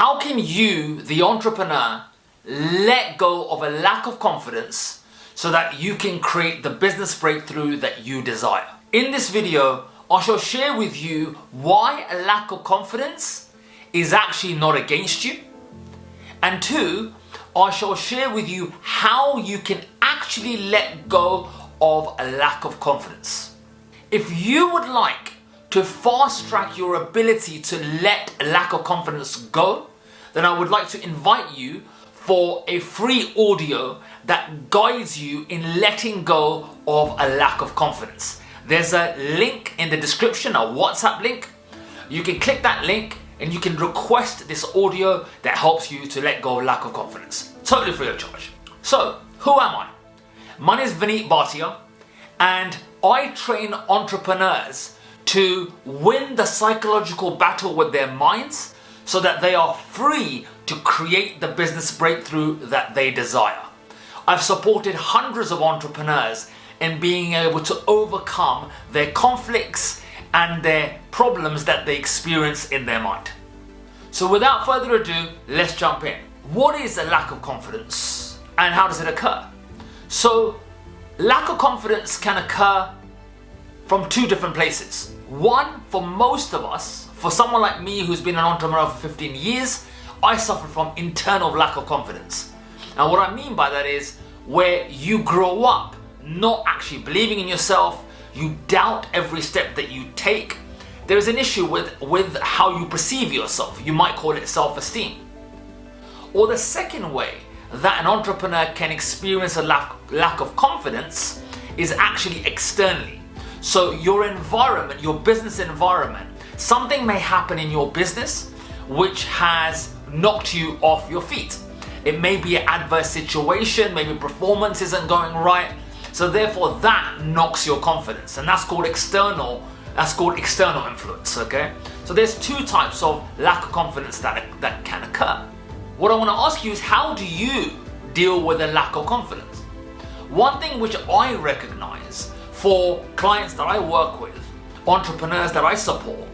How can you, the entrepreneur, let go of a lack of confidence so that you can create the business breakthrough that you desire? In this video, I shall share with you why a lack of confidence is actually not against you. And two, I shall share with you how you can actually let go of a lack of confidence. If you would like to fast track your ability to let a lack of confidence go, then I would like to invite you for a free audio that guides you in letting go of a lack of confidence. There's a link in the description, a WhatsApp link. You can click that link and you can request this audio that helps you to let go of lack of confidence. Totally free of charge. So, who am I? My name is Vineet Bhatia, and I train entrepreneurs to win the psychological battle with their minds so that they are free to create the business breakthrough that they desire. I've supported hundreds of entrepreneurs in being able to overcome their conflicts and their problems that they experience in their mind. So without further ado, let's jump in. What is a lack of confidence and how does it occur? So lack of confidence can occur from two different places. One, for most of us, for someone like me who's been an entrepreneur for 15 years, I suffer from internal lack of confidence. And what I mean by that is where you grow up not actually believing in yourself, you doubt every step that you take. There is an issue with how you perceive yourself. You might call it self-esteem. Or the second way that an entrepreneur can experience a lack of confidence is actually externally. So your environment, your business environment, something may happen in your business which has knocked you off your feet. It may be an adverse situation, maybe performance isn't going right. So therefore that knocks your confidence, and that's called external influence, okay? So there's two types of lack of confidence that can occur. What I want to ask you is, how do you deal with a lack of confidence? One thing which I recognize for clients that I work with, entrepreneurs that I support,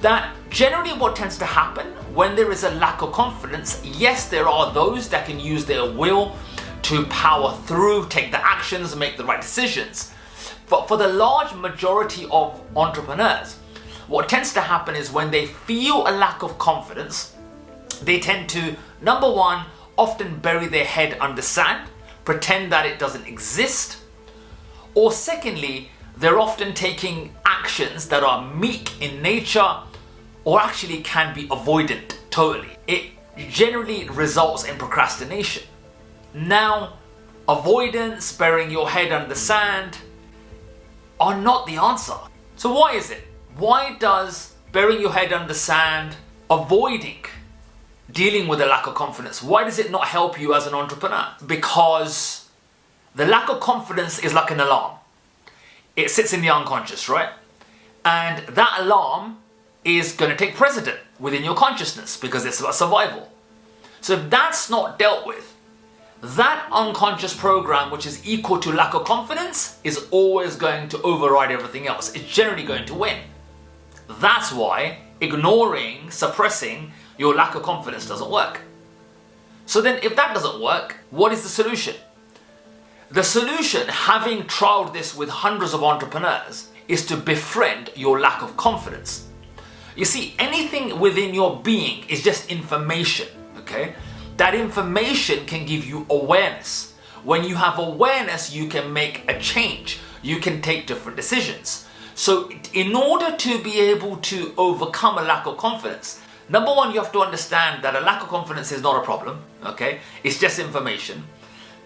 that generally what tends to happen when there is a lack of confidence, yes, there are those that can use their will to power through, take the actions, make the right decisions. But for the large majority of entrepreneurs, what tends to happen is when they feel a lack of confidence, they tend to, number one, often bury their head under sand, pretend that it doesn't exist. Or secondly, they're often taking actions that are meek in nature or actually can be avoidant totally. It generally results in procrastination. Now, avoidance, burying your head under the sand are not the answer. So why is it? Why does burying your head under the sand, avoiding dealing with a lack of confidence, why does it not help you as an entrepreneur? Because the lack of confidence is like an alarm. It sits in the unconscious, right? And that alarm is going to take precedent within your consciousness because it's about survival. So if that's not dealt with, that unconscious program, which is equal to lack of confidence, is always going to override everything else. It's generally going to win. That's why ignoring, suppressing your lack of confidence doesn't work. So then if that doesn't work, what is the solution? The solution, having trialed this with hundreds of entrepreneurs, is to befriend your lack of confidence. You see, anything within your being is just information, okay? That information can give you awareness. When you have awareness, you can make a change. You can take different decisions. So in order to be able to overcome a lack of confidence, number one, you have to understand that a lack of confidence is not a problem, okay? It's just information.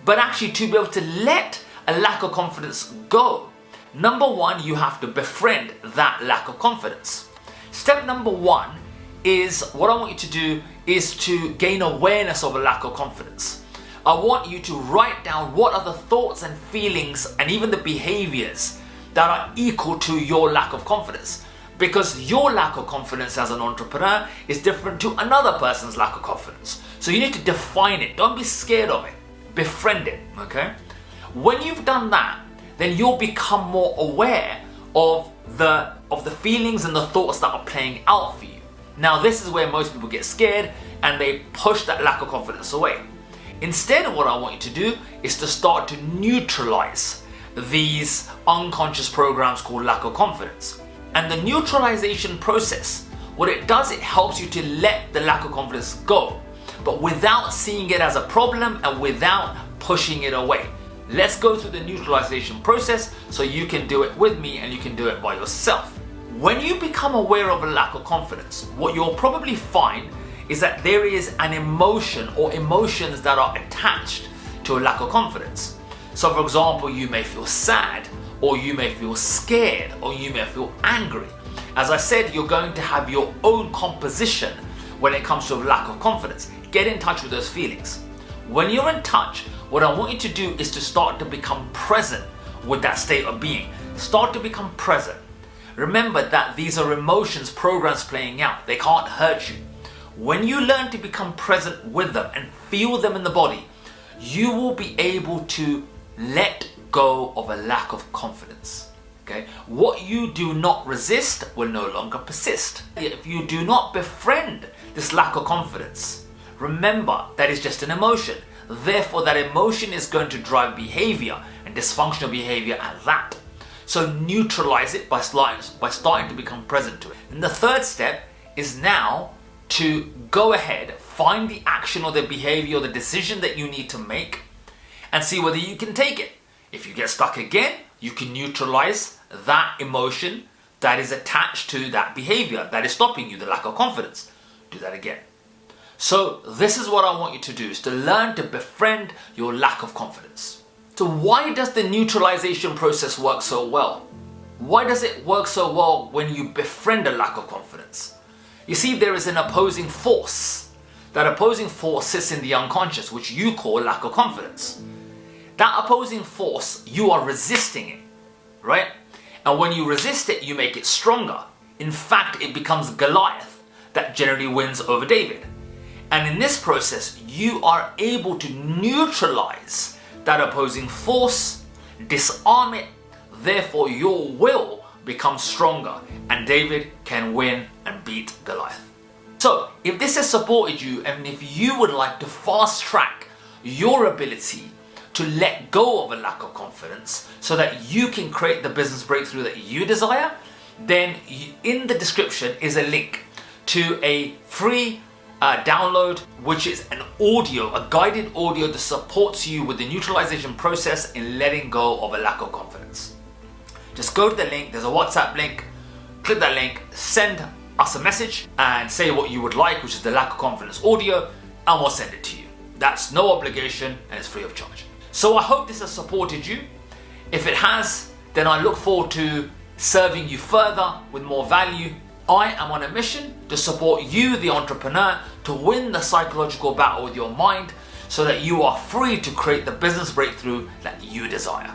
But actually, to be able to let a lack of confidence go, number one, you have to befriend that lack of confidence. Step number one is, what I want you to do is to gain awareness of a lack of confidence. I want you to write down what are the thoughts and feelings and even the behaviors that are equal to your lack of confidence. Because your lack of confidence as an entrepreneur is different to another person's lack of confidence. So you need to define it. Don't be scared of it. Befriend it, okay? When you've done that, then you'll become more aware of the feelings and the thoughts that are playing out for you. Now, this is where most people get scared and they push that lack of confidence away. Instead, what I want you to do is to start to neutralize these unconscious programs called lack of confidence. And the neutralization process, what it does, it helps you to let the lack of confidence go, but without seeing it as a problem and without pushing it away. Let's go through the neutralization process so you can do it with me and you can do it by yourself. When you become aware of a lack of confidence, what you'll probably find is that there is an emotion or emotions that are attached to a lack of confidence. So for example, you may feel sad, or you may feel scared, or you may feel angry. As I said, you're going to have your own composition when it comes to a lack of confidence. Get in touch with those feelings. When you're in touch, what I want you to do is to start to become present with that state of being. Start to become present. Remember that these are emotions, programs playing out. They can't hurt you. When you learn to become present with them and feel them in the body, you will be able to let go of a lack of confidence. Okay? What you do not resist will no longer persist. If you do not befriend this lack of confidence, remember that is just an emotion. Therefore, that emotion is going to drive behavior and dysfunctional behavior at that. So neutralize it by starting to become present to it. And the third step is now to go ahead, find the action or the behavior or the decision that you need to make and see whether you can take it. If you get stuck again, you can neutralize that emotion that is attached to that behavior that is stopping you, the lack of confidence. Do that again. So this is what I want you to do, is to learn to befriend your lack of confidence. So why does the neutralization process work so well? Why does it work so well when you befriend a lack of confidence? You see, there is an opposing force. That opposing force sits in the unconscious, which you call lack of confidence. That opposing force, you are resisting it, right? And when you resist it, you make it stronger. In fact, it becomes Goliath that generally wins over David. And in this process, you are able to neutralize that opposing force, disarm it, therefore your will becomes stronger and David can win and beat Goliath. So, if this has supported you and if you would like to fast track your ability to let go of a lack of confidence so that you can create the business breakthrough that you desire, then in the description is a link to a free download, which is an audio, a guided audio that supports you with the neutralization process in letting go of a lack of confidence. Just go to the link, there's a WhatsApp link, click that link, send us a message and say what you would like, which is the lack of confidence audio, and we'll send it to you. That's no obligation and it's free of charge. So I hope this has supported you. If it has, then I look forward to serving you further with more value. I am on a mission to support you, the entrepreneur, to win the psychological battle with your mind so that you are free to create the business breakthrough that you desire.